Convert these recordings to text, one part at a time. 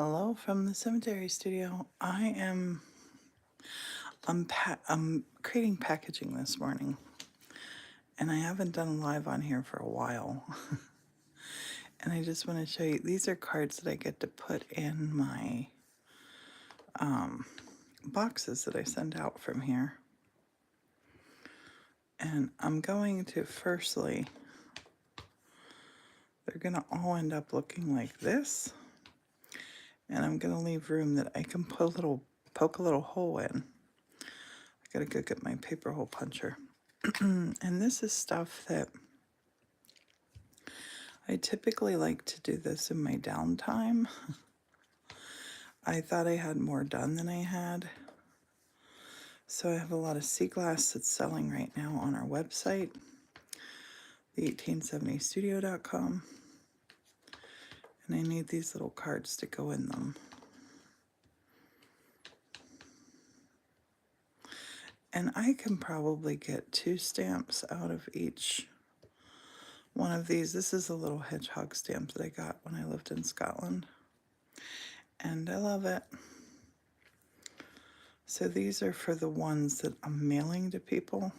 Hello from the cemetery studio. I'm creating packaging this morning, and I haven't done live on here for a while. And I just want to show you, these are cards that I get to put in my boxes that I send out from here. And I'm going to firstly, they're going to all end up looking like this. And I'm going to leave room that I can poke a little hole in. I gotta go get my paper hole puncher. And this is stuff that I typically like to do this in my downtime. I thought I had more done than I had. So I have a lot of sea glass that's selling right now on our website, The1870Studio.com. And I need these little cards to go in them. And I can probably get 2 stamps out of each one of these. This is a little hedgehog stamp that I got when I lived in Scotland. And I love it. So these are for the ones that I'm mailing to people.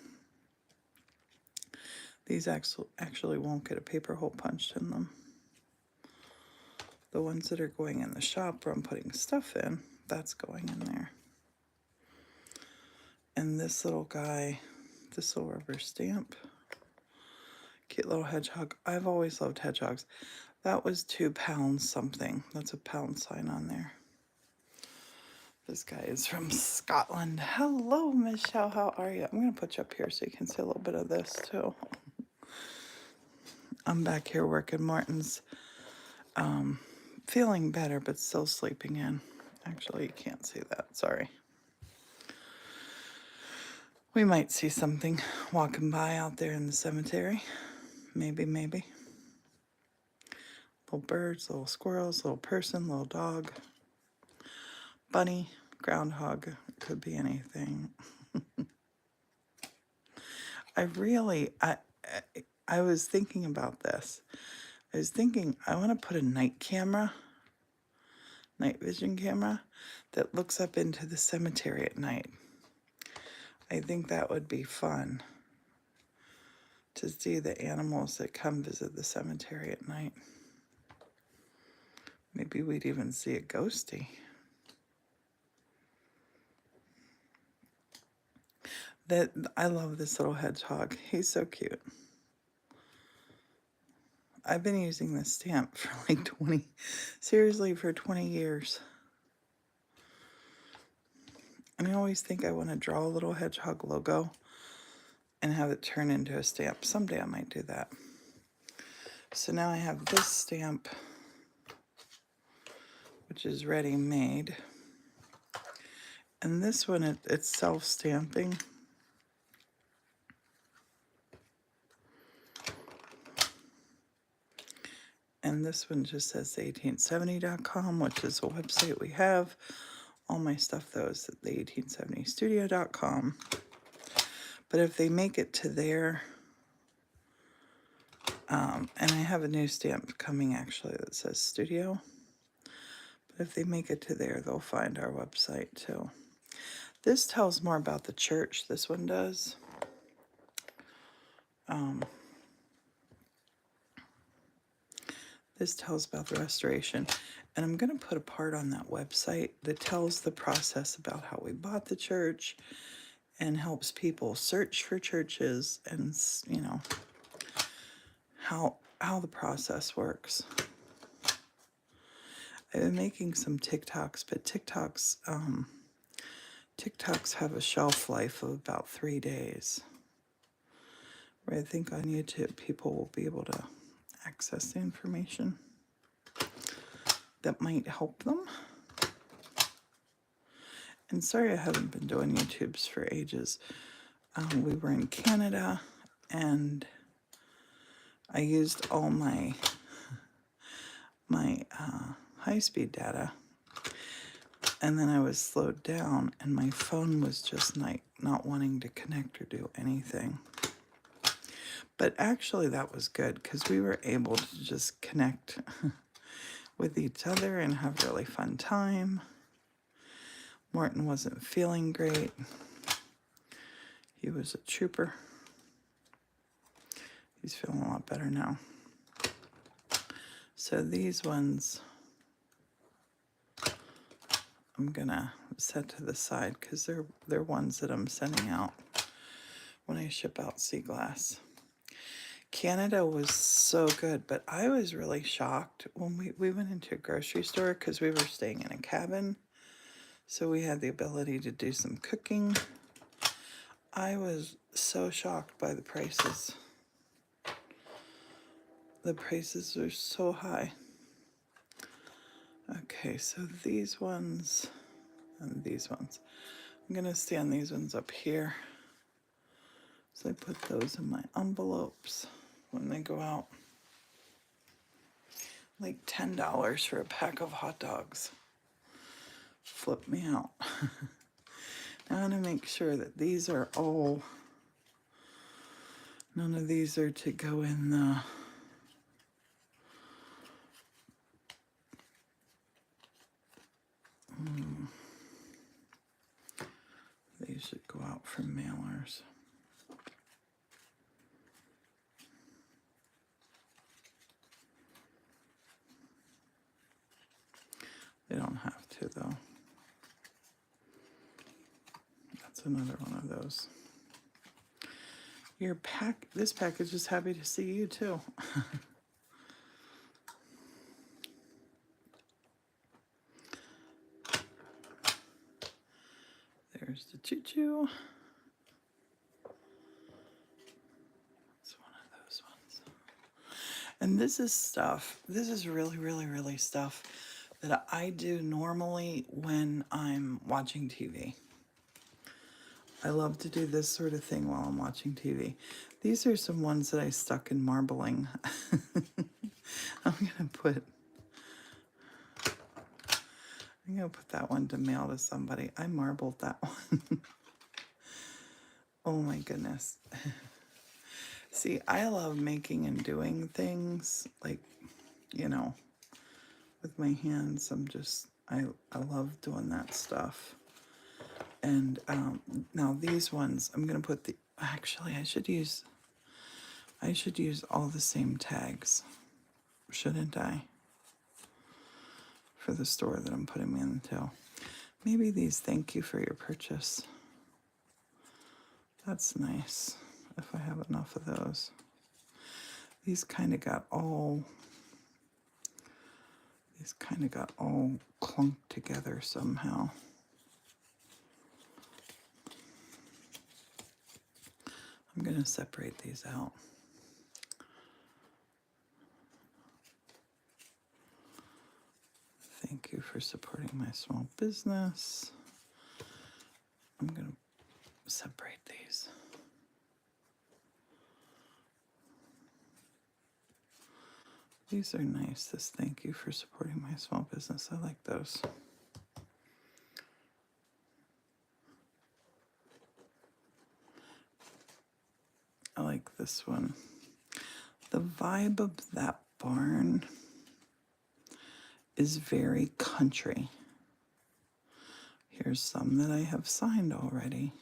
These actually won't get a paper hole punched in them. The ones that are going in the shop where I'm putting stuff in, that's going in there. And this little guy, this little rubber stamp, cute little hedgehog. I've always loved hedgehogs. That was 2 pounds something. That's a pound sign on there. This guy is from Scotland. Hello, Michelle. How are you? I'm going to put you up here so you can see a little bit of this, too. I'm back here working. Morton's feeling better, but still sleeping in. Actually, you can't see that. Sorry. We might see something walking by out there in the cemetery. Maybe. Little birds, little squirrels, little person, little dog, bunny, groundhog. Could be anything. I was thinking about this. I was thinking I want to put a night vision camera that looks up into the cemetery at night. I think that would be fun to see the animals that come visit the cemetery at night. Maybe we'd even see a ghostie. I love this little hedgehog. He's so cute. I've been using this stamp for like 20 years. And I always think I want to draw a little hedgehog logo and have it turn into a stamp. Someday I might do that. So now I have this stamp, which is ready-made. And this one, it's self-stamping. And this one just says The1870.com, which is a website we have. All my stuff, though, is at The1870Studio.com. But if they make it to there, and I have a new stamp coming, actually, that says Studio. But if they make it to there, they'll find our website, too. This tells more about the church. This one does. This tells about the restoration. And I'm going to put a part on that website that tells the process about how we bought the church and helps people search for churches and, you know, how the process works. I've been making some TikToks, but TikToks have a shelf life of about 3 days. Where I think on YouTube people will be able to access the information that might help them. And sorry I haven't been doing YouTubes for ages. We were in Canada and I used all my high-speed data, and then I was slowed down and my phone was just not wanting to connect or do anything. But actually that was good because we were able to just connect with each other and have a really fun time. Morton wasn't feeling great. He was a trooper. He's feeling a lot better now. So these ones I'm gonna set to the side because they're ones that I'm sending out when I ship out sea glass. Canada was so good, but I was really shocked when we went into a grocery store because we were staying in a cabin. So we had the ability to do some cooking. I was so shocked by the prices. The prices are so high. Okay, so these ones and these ones. I'm gonna stand these ones up here. So I put those in my envelopes when they go out. Like $10 for a pack of hot dogs. Flip me out. Now I want to make sure that these are all, none of these are to go in the these should go out for mailers. They don't have to though. That's another one of those. This package is happy to see you too. There's the choo-choo. It's one of those ones. And this is really, really, really stuff that I do normally when I'm watching TV. I love to do this sort of thing while I'm watching TV. These are some ones that I stuck in marbling. I'm gonna put that one to mail to somebody. I marbled that one. Oh my goodness. See, I love making and doing things like, you know, with my hands. I love doing that stuff. And now these ones, I'm gonna put actually I should use all the same tags, shouldn't I? For the store that I'm putting them into. Maybe these thank you for your purchase. That's nice if I have enough of those. These kind of got all clunked together somehow. I'm going to separate these out. Thank you for supporting my small business. I'm going to separate these. These are nice. This thank you for supporting my small business. I like those. I like this one. The vibe of that barn is very country. Here's some that I have signed already.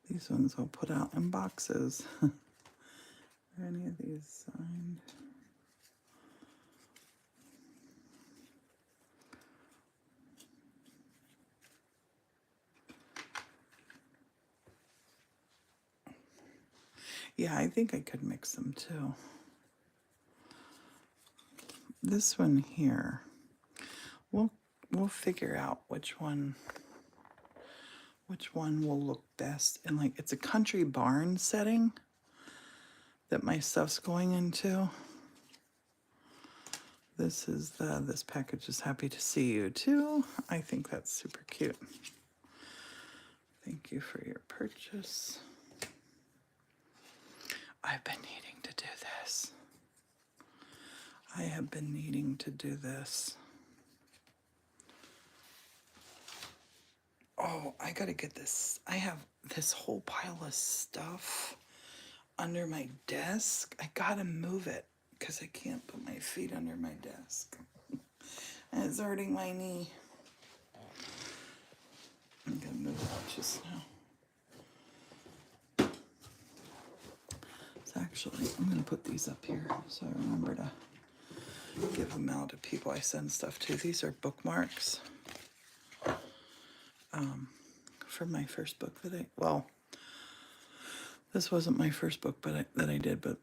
These ones I'll put out in boxes. Are any of these signed? Yeah, I think I could mix them too. This one here, we'll figure out which one will look best. And like, it's a country barn setting that my stuff's going into. This package is happy to see you too. I think that's super cute. Thank you for your purchase. I've been needing to do this. I have been needing to do this. Oh, I gotta get this. I have this whole pile of stuff under my desk. I gotta move it. because I can't put my feet under my desk. And it's hurting my knee. I'm gonna move it just now. So actually, I'm gonna put these up here so I remember to give them out to people I send stuff to. These are bookmarks for my first book this wasn't my first book but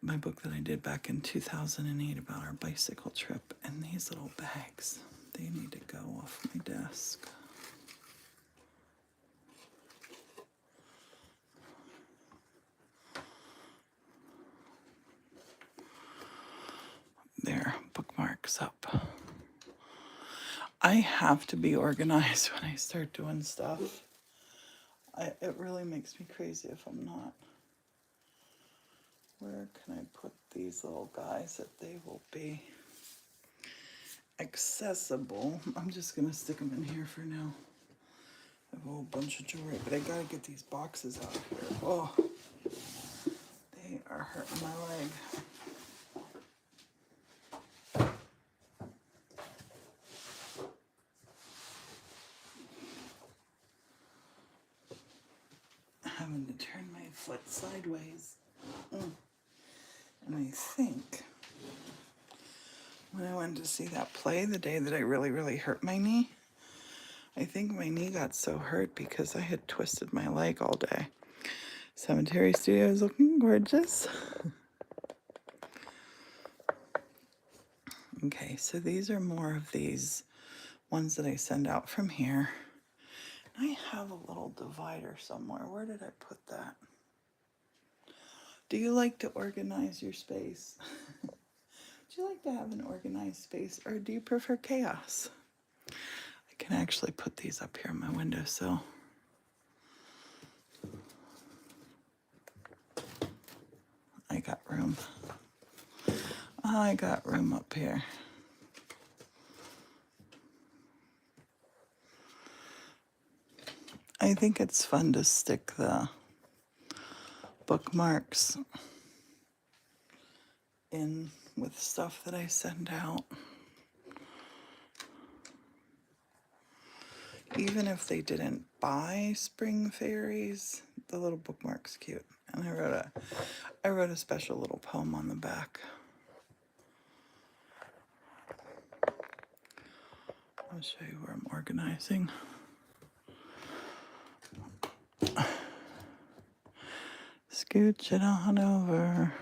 my book that I did back in 2008 about our bicycle trip. And these little bags, they need to go off my desk. There, bookmarks up. I have to be organized when I start doing stuff. It really makes me crazy if I'm not. Where can I put these little guys that they will be accessible? I'm just gonna stick them in here for now. I have a whole bunch of jewelry, but I gotta get these boxes out of here. Oh, they are hurting my leg. Having to turn my foot sideways. And I think when I went to see that play the day that I really, really hurt my knee, I think my knee got so hurt because I had twisted my leg all day. Cemetery Studio is looking gorgeous. Okay, so these are more of these ones that I send out from here. I have a little divider somewhere. Where did I put that? Do you like to organize your space? Do you like to have an organized space, or do you prefer chaos? I can actually put these up here on my windowsill. I got room. I got room up here. I think it's fun to stick the bookmarks in with stuff that I send out. Even if they didn't buy Spring Fairies, the little bookmark's cute. And I wrote a special little poem on the back. I'll show you where I'm organizing. Scooch it on over.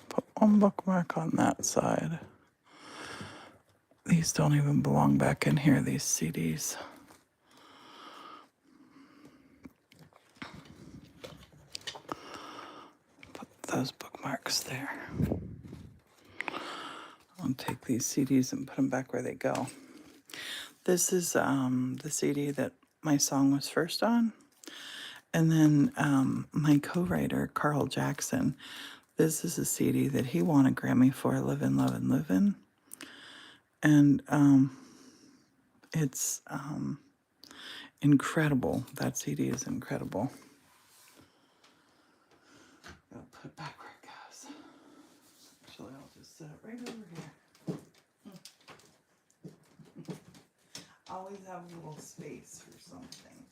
Put one bookmark on that side. These don't even belong back in here, these CDs. Put those bookmarks there. I'll take these CDs and put them back where they go. This is the CD that my song was first on. And then my co-writer, Carl Jackson, this is a CD that he won a Grammy for, Livin', Lovin', Livin'. And it's incredible. That CD is incredible. I'll put it back where it goes. Actually, I'll just set it right over here. Always have a little space for something.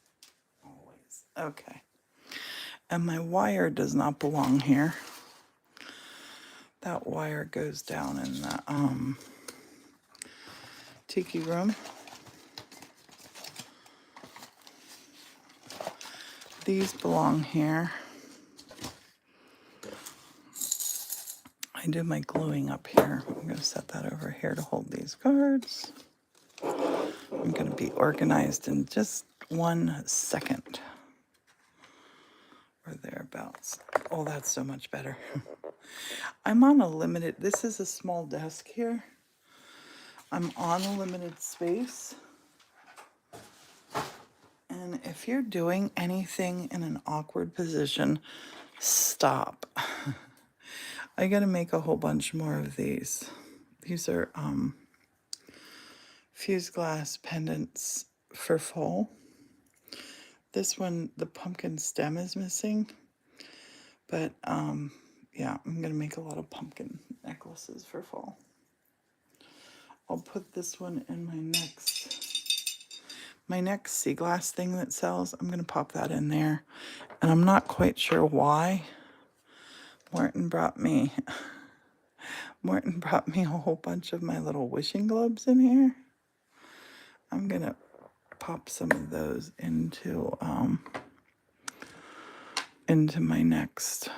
Always. Okay. And my wire does not belong here. That wire goes down in the tiki room. These belong here. I did my gluing up here. I'm going to set that over here to hold these cards. I'm going to be organized in just 1 second. Or thereabouts. Oh, that's so much better. I'm on a limited, this is a small desk here. I'm on a limited space. And if you're doing anything in an awkward position, stop. I gotta make a whole bunch more of these. These are fused glass pendants for fall. This one, the pumpkin stem is missing. But, yeah, I'm going to make a lot of pumpkin necklaces for fall. I'll put this one in my next sea glass thing that sells. I'm going to pop that in there. And I'm not quite sure why. Morton brought me a whole bunch of my little wishing globes in here. I'm going to pop some of those into my next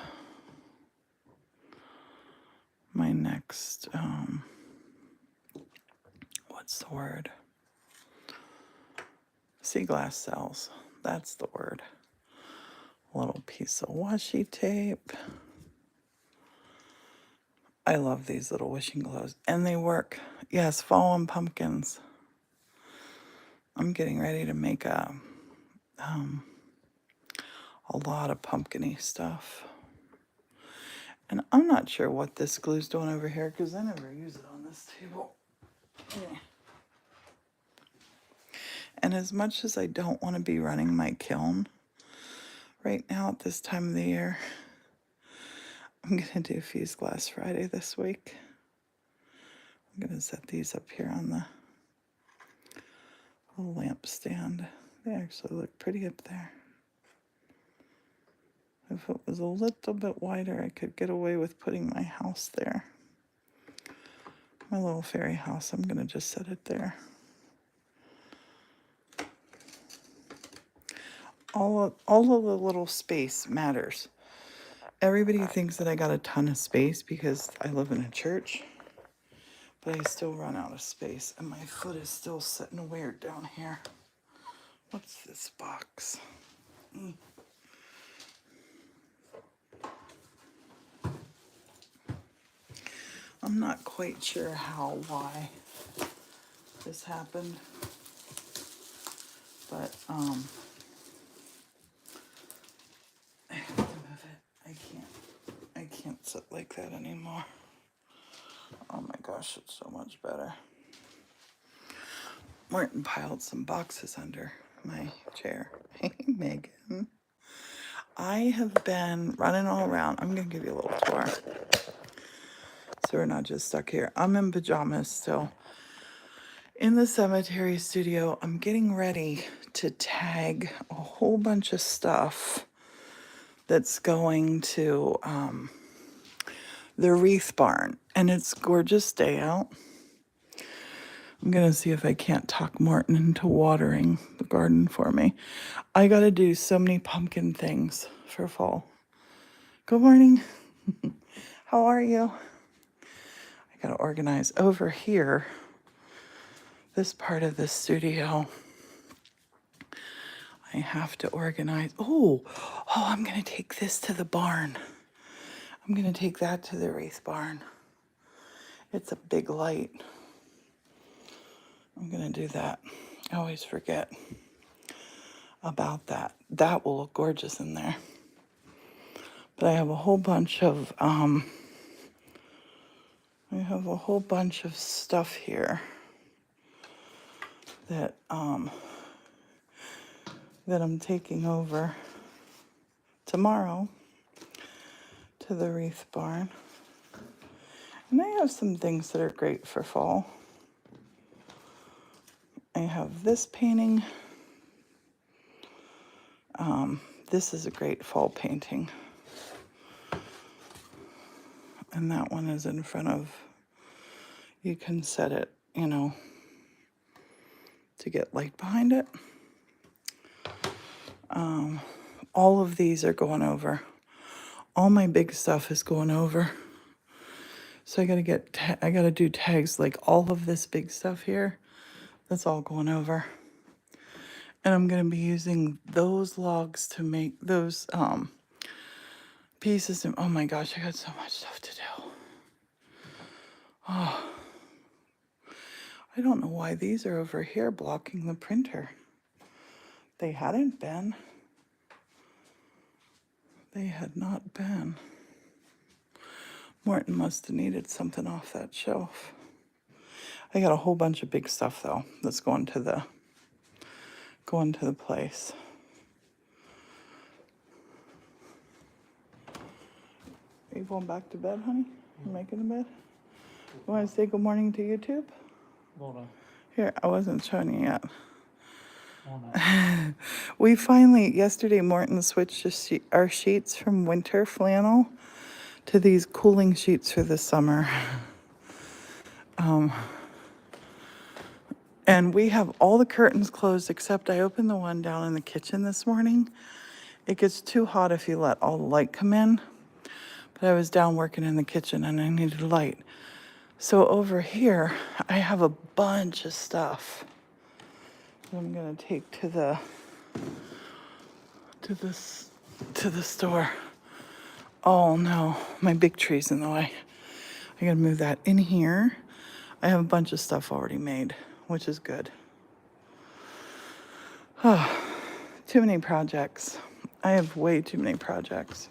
what's the word? Sea glass cells. That's the word. A little piece of washi tape. I love these little wishing globes, and they work. Yes, fall and pumpkins. I'm getting ready to make a lot of pumpkin-y stuff. And I'm not sure what this glue's doing over here because I never use it on this table. Yeah. And as much as I don't want to be running my kiln right now at this time of the year, I'm going to do Fuse Glass Friday this week. I'm going to set these up here on the little lamp stand. They actually look pretty up there. If it was a little bit wider, I could get away with putting my house there. My little fairy house, I'm going to just set it there. All of the little space matters. Everybody thinks that I got a ton of space because I live in a church, but I still run out of space, and my foot is still sitting weird down here. What's this box? I'm not quite sure why this happened, but I have to move it. I can't sit like that anymore. Oh my gosh, it's so much better. Morton piled some boxes under my chair. Hey, Megan. I have been running all around. I'm going to give you a little tour, so we're not just stuck here. I'm in pajamas still. In the cemetery studio, I'm getting ready to tag a whole bunch of stuff that's going to the wreath barn. And it's a gorgeous day out. I'm going to see if I can't talk Morton into watering the garden for me. I got to do so many pumpkin things for fall. Good morning. How are you? I got to organize over here, this part of the studio. I have to organize. Oh, I'm going to take this to the barn. I'm going to take that to the wreath barn. It's a big light. I'm going to do that. I always forget about that. That will look gorgeous in there. But I have a whole bunch of stuff here that I'm taking over tomorrow to the wreath barn. And I have some things that are great for fall. I have this painting. This is a great fall painting. And that one is in front of, you can set it, to get light behind it. All of these are going over. All my big stuff is going over. So I gotta do tags like all of this big stuff here. That's all going over. And I'm gonna be using those logs to make those pieces. Oh my gosh, I got so much stuff to do. Oh, I don't know why these are over here blocking the printer. They hadn't been. They had not been. Morton must have needed something off that shelf. I got a whole bunch of big stuff though that's going to the place. You going back to bed, honey? You making the bed? You want to say good morning to YouTube? Hold on. Here, I wasn't showing you yet. Hold on. We finally, yesterday, Morton switched our sheets from winter flannel to these cooling sheets for the summer. And we have all the curtains closed except I opened the one down in the kitchen this morning. It gets too hot if you let all the light come in. But I was down working in the kitchen and I needed light. So over here, I have a bunch of stuff that I'm gonna take to the store. Oh no, my big tree's in the way. I gotta move that in here. I have a bunch of stuff already made, which is good. Oh, too many projects. I have way too many projects.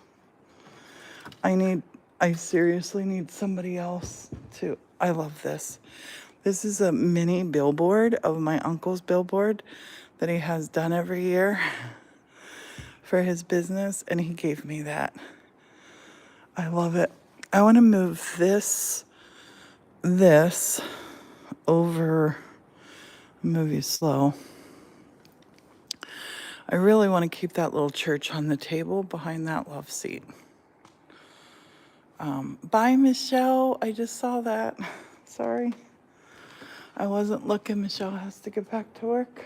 I seriously need somebody else to, I love this. This is a mini billboard of my uncle's billboard that he has done every year for his business, and he gave me that. I love it. I want to move this over, move you slow. I really want to keep that little church on the table behind that love seat. Bye, Michelle. I just saw that. Sorry. I wasn't looking. Michelle has to get back to work.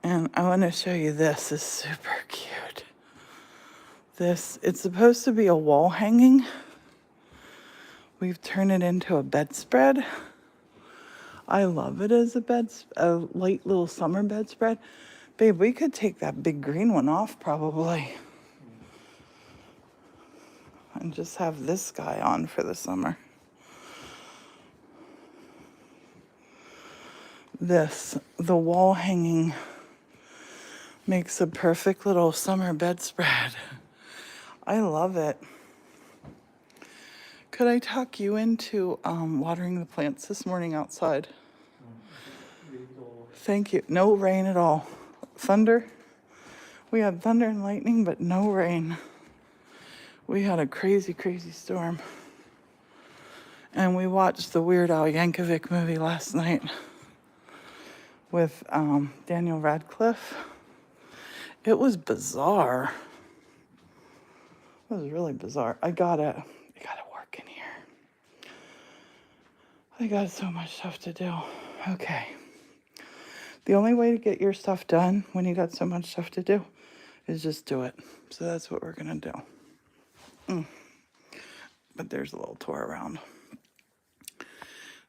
And I want to show you this. This is super cute. It's supposed to be a wall hanging. We've turned it into a bedspread. I love it as a light little summer bedspread. Babe, we could take that big green one off probably. And just have this guy on for the summer. The wall hanging makes a perfect little summer bedspread. I love it. Could I talk you into watering the plants this morning outside? Thank you. No rain at all. Thunder. We had thunder and lightning, but no rain. We had a crazy, crazy storm. And we watched the Weird Al Yankovic movie last night with Daniel Radcliffe. It was bizarre. It was really bizarre. I gotta work in here. I got so much stuff to do. Okay. The only way to get your stuff done when you got so much stuff to do is just do it. So that's what we're gonna do. But there's a little tour around.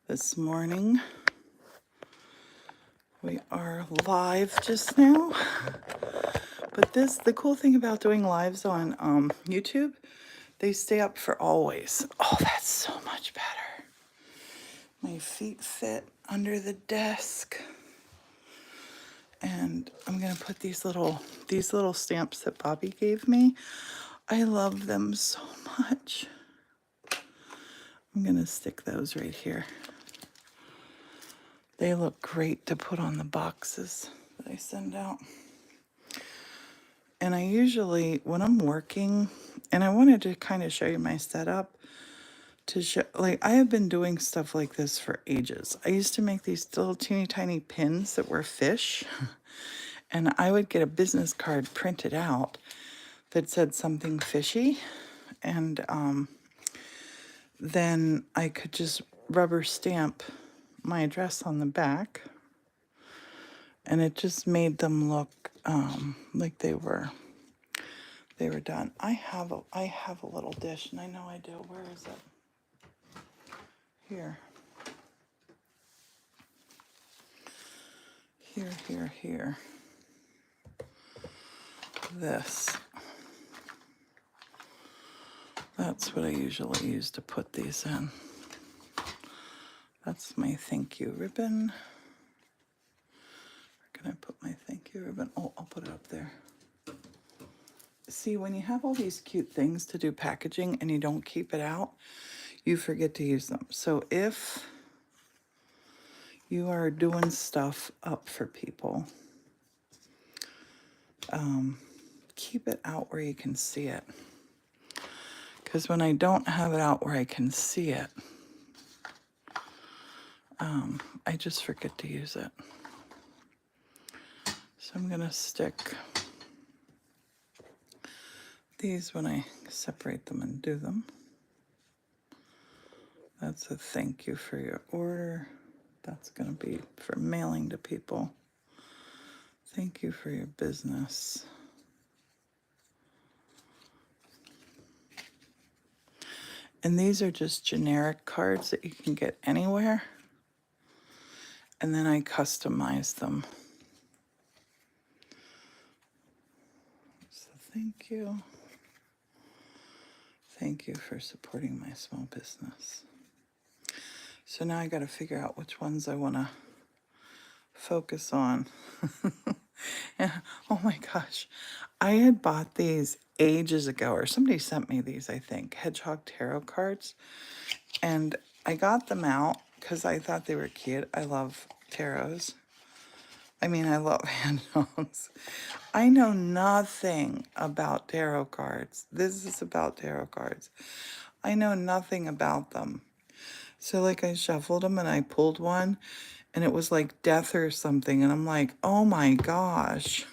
This morning, we are live just now. But the cool thing about doing lives on YouTube, they stay up for always. Oh, that's so much better. My feet fit under the desk. And I'm gonna put these little stamps that Bobby gave me. I love them so much. I'm gonna stick those right here. They look great to put on the boxes that I send out. And I usually, when I'm working, and I wanted to kind of show you my setup, to show, like, I have been doing stuff like this for ages. I used to make these little teeny tiny pins that were fish, and I would get a business card printed out that said something fishy, and then I could just rubber stamp my address on the back, and it just made them look like they were done. I have a little dish, and I know I do. Where is it? Here. Here. This. That's what I usually use to put these in. That's my thank you ribbon. Where can I put my thank you ribbon? Oh, I'll put it up there. See, when you have all these cute things to do packaging and you don't keep it out, you forget to use them. So if you are doing stuff up for people, keep it out where you can see it. Because when I don't have it out where I can see it, I just forget to use it. So I'm gonna stick these when I separate them and do them. That's a thank you for your order. That's gonna be for mailing to people. Thank you for your business. And these are just generic cards that you can get anywhere. And then I customize them. So thank you. Thank you for supporting my small business. So now I got to figure out which ones I want to focus on. Yeah. Oh my gosh. I had bought these ages ago, or somebody sent me these, I think, Hedgehog Tarot cards. And I got them out because I thought they were cute. I love tarots. I mean, I love handhelds. I know nothing about tarot cards. This is about tarot cards. I know nothing about them. So like I shuffled them and I pulled one and it was like death or something. And I'm like, oh my gosh,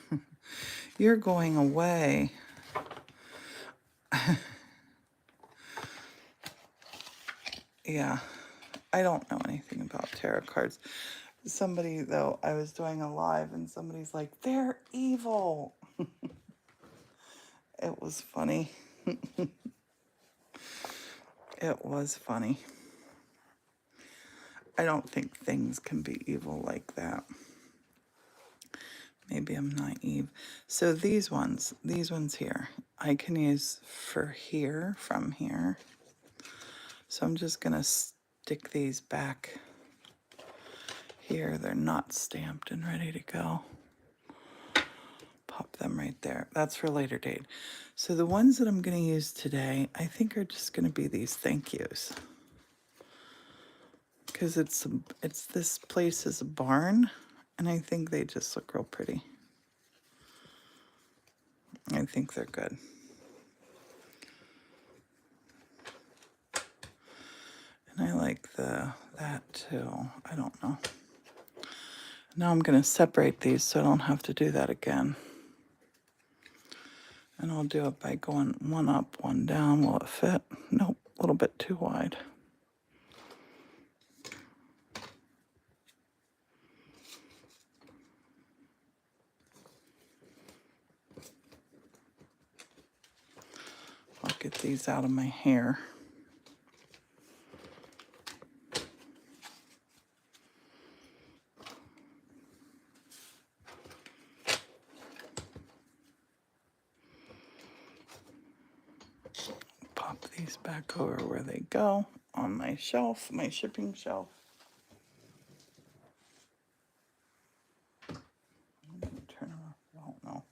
you're going away. Yeah, I don't know anything about tarot cards. Somebody, though, I was doing a live and somebody's like, they're evil. It was funny. It was funny. I don't think things can be evil like that. Maybe I'm naive. So these ones here, I can use for here, from here. So I'm just gonna stick these back here. They're not stamped and ready to go. Pop them right there. That's for later date. So the ones that I'm gonna use today, I think are just gonna be these thank yous. Because it's this place is a barn, and I think they just look real pretty. I think they're good. And I like that too. I don't know. Now I'm going to separate these so I don't have to do that again. And I'll do it by going one up, one down. Will it fit? Nope, a little bit too wide. I'll get these out of my hair. Pop these back over where they go on my shelf, my shipping shelf. Turn around. I don't know.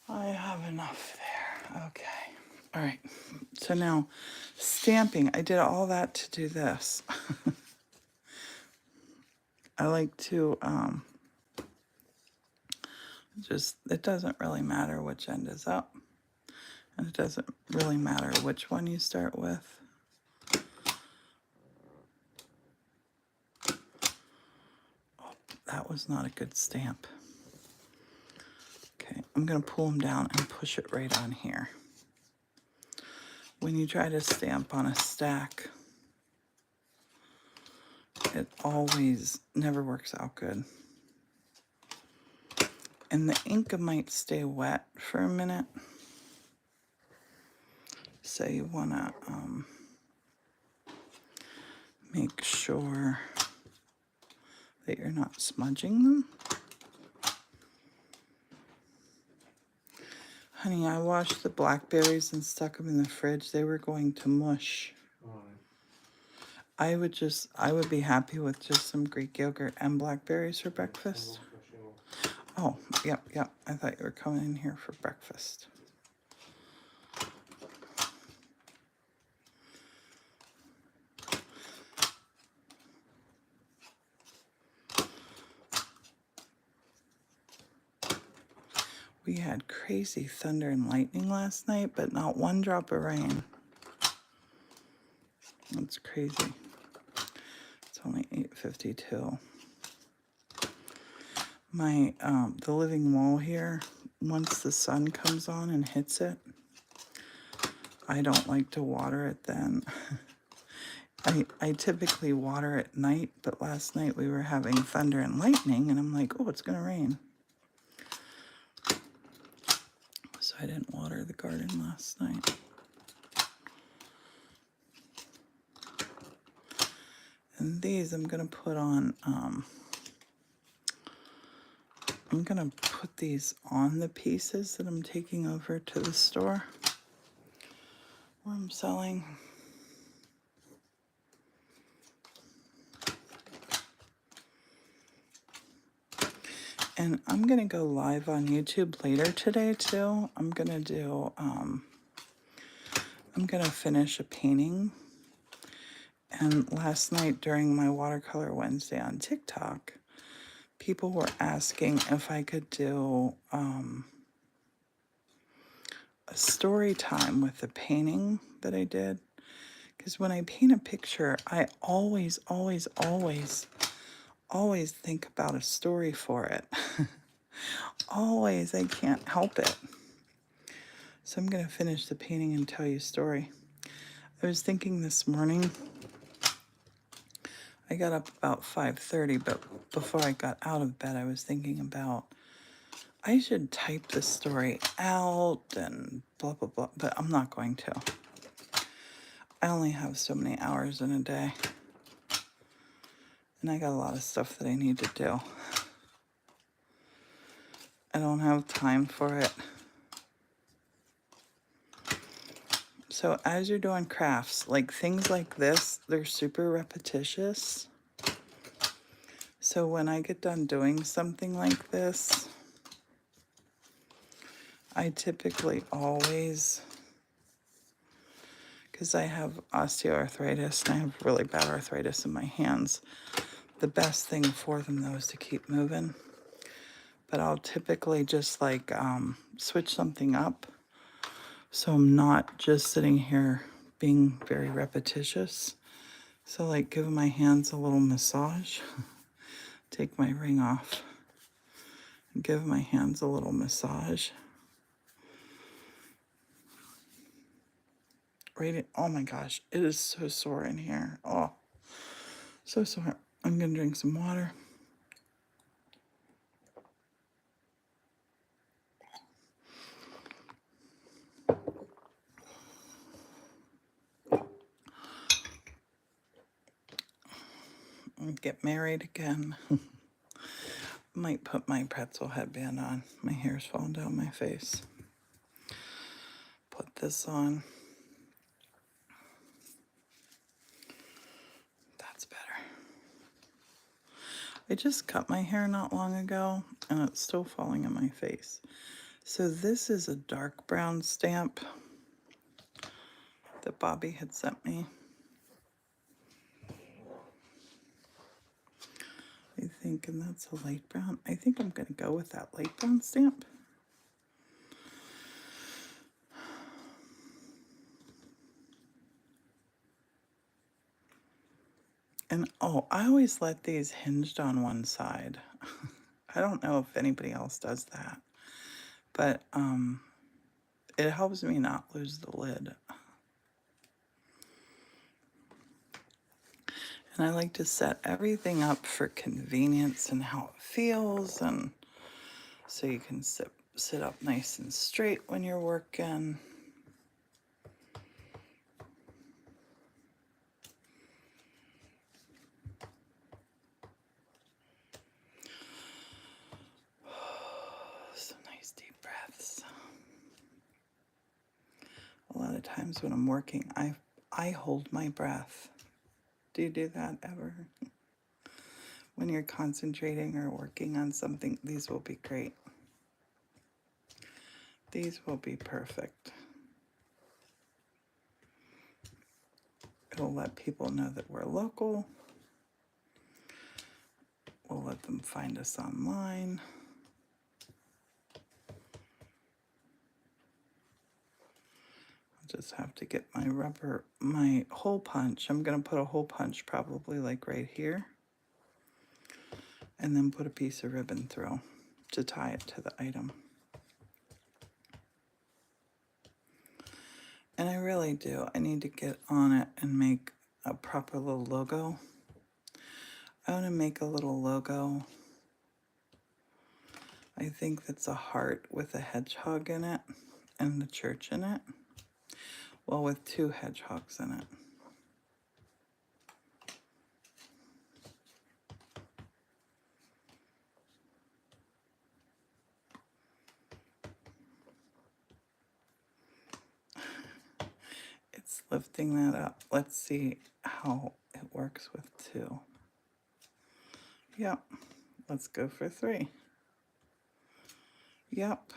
I have enough there. Okay. All right. So now stamping. I did all that to do this. I like to it doesn't really matter which end is up. And it doesn't really matter which one you start with. Oh, that was not a good stamp. Okay, I'm going to pull them down and push it right on here. When you try to stamp on a stack, it always never works out good. And the ink might stay wet for a minute. So you want to make sure that you're not smudging them. Honey, I washed the blackberries and stuck them in the fridge. They were going to mush. I would be happy with just some Greek yogurt and blackberries for breakfast. Oh, yep. I thought you were coming in here for breakfast. We had crazy thunder and lightning last night, but not one drop of rain. That's crazy. It's only 8:52. My, the living wall here, once the sun comes on and hits it, I don't like to water it then. I typically water at night, but last night we were having thunder and lightning, and I'm like, oh, it's gonna rain. So I didn't water the garden last night. And these I'm gonna put on, I'm gonna put these on the pieces that I'm taking over to the store where I'm selling. And I'm gonna go live on YouTube later today too. I'm gonna do, I'm gonna finish a painting. And last night during my Watercolor Wednesday on TikTok, people were asking if I could do a story time with the painting that I did. Because when I paint a picture, I always think about a story for it. Always, I can't help it. So I'm going to finish the painting and tell you a story. I was thinking this morning, I got up about 5:30, but before I got out of bed, I was thinking about I should type the story out and blah, blah, blah, but I'm not going to. I only have so many hours in a day. And I got a lot of stuff that I need to do. I don't have time for it. So as you're doing crafts, like things like this, they're super repetitious. So when I get done doing something like this, I typically always, because I have osteoarthritis and I have really bad arthritis in my hands, the best thing for them though is to keep moving. But I'll typically just like switch something up. So I'm not just sitting here being very repetitious. So like give my hands a little massage. Take my ring off and give my hands a little massage. Oh my gosh, it is so sore in here. Oh, so sore. I'm gonna drink some water. And get married again. Might put my pretzel headband on. My hair's falling down my face. Put this on. That's better. I just cut my hair not long ago and it's still falling in my face. So this is a dark brown stamp that Bobby had sent me. I think, and that's a light brown. I think I'm gonna go with that light brown stamp. And oh, I always let these hinged on one side. I don't know if anybody else does that, but it helps me not lose the lid. And I like to set everything up for convenience and how it feels, and so you can sit up nice and straight when you're working. Some nice deep breaths. A lot of times when I'm working, I hold my breath. Do you do that ever? When you're concentrating or working on something, these will be great. These will be perfect. It'll let people know that we're local. We'll let them find us online. just have to get my hole punch. I'm going to put a hole punch probably like right here. And then put a piece of ribbon through to tie it to the item. And I really do. I need to get on it and make a proper little logo. I want to make a little logo. I think that's a heart with a hedgehog in it and the church in it. Well, with 2 hedgehogs in it. It's lifting that up. Let's see how it works with 2. Yep. Let's go for 3. Yep.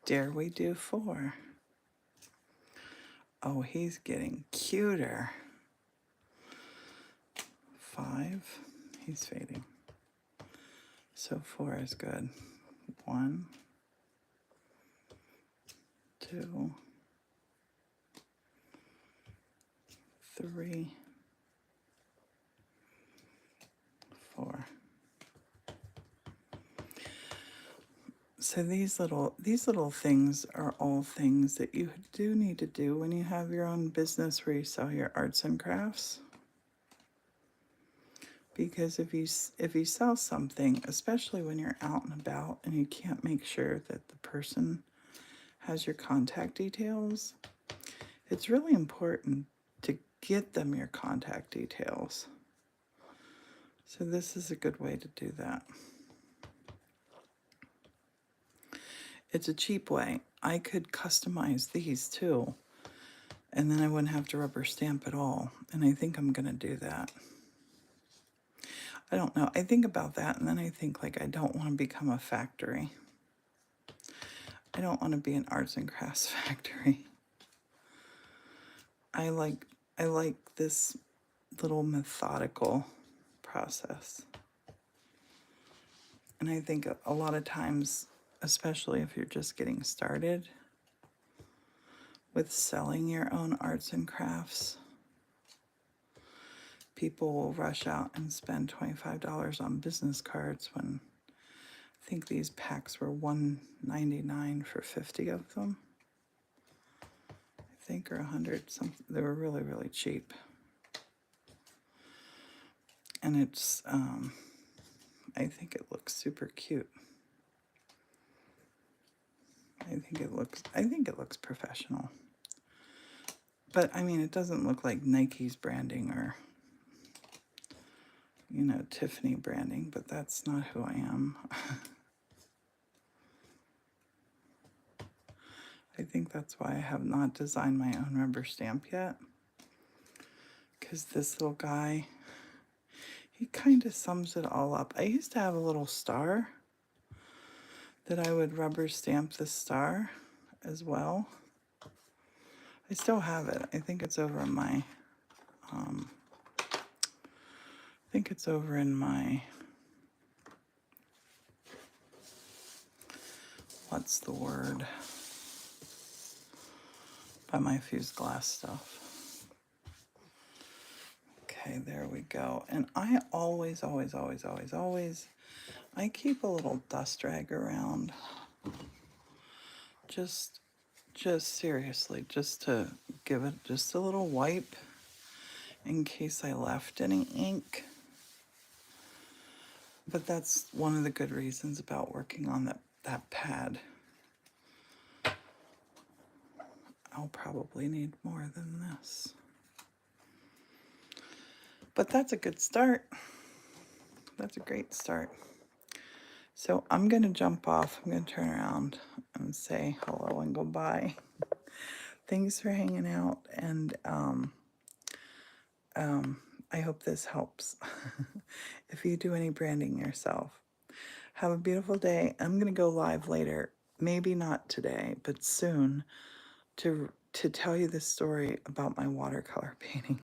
Dare we do 4? Oh, he's getting cuter. 5. He's fading. So 4 is good. 1, 2, 3, 4. So these little things are all things that you do need to do when you have your own business where you sell your arts and crafts. Because if you sell something, especially when you're out and about and you can't make sure that the person has your contact details, it's really important to get them your contact details. So this is a good way to do that. It's a cheap way. I could customize these too, and then I wouldn't have to rubber stamp at all. And I think I'm gonna do that. I don't know. I think about that, and then I think like I don't want to become a factory. I don't want to be an arts and crafts factory. I like this little methodical process. And I think a lot of times, especially if you're just getting started with selling your own arts and crafts, people will rush out and spend $25 on business cards when I think these packs were $1.99 for 50 of them. I think, or 100 something. They were really, really cheap. And it's, I think it looks super cute. I think it looks professional. But I mean, it doesn't look like Nike's branding or, you know, Tiffany branding, but that's not who I am. I think that's why I have not designed my own rubber stamp yet. Because this little guy, he kind of sums it all up. I used to have a little star that I would rubber stamp the star as well. I still have it. I think it's over in my, what's the word? By my fused glass stuff. Okay, there we go. And I always, I keep a little dust rag around. Just seriously, just to give it just a little wipe in case I left any ink. But that's one of the good reasons about working on that pad. I'll probably need more than this. But that's a good start. That's a great start. So I'm going to jump off. I'm going to turn around and say hello and goodbye. Thanks for hanging out, and I hope this helps if you do any branding yourself. Have a beautiful day. I'm going to go live later, maybe not today, but soon, to tell you the story about my watercolor painting.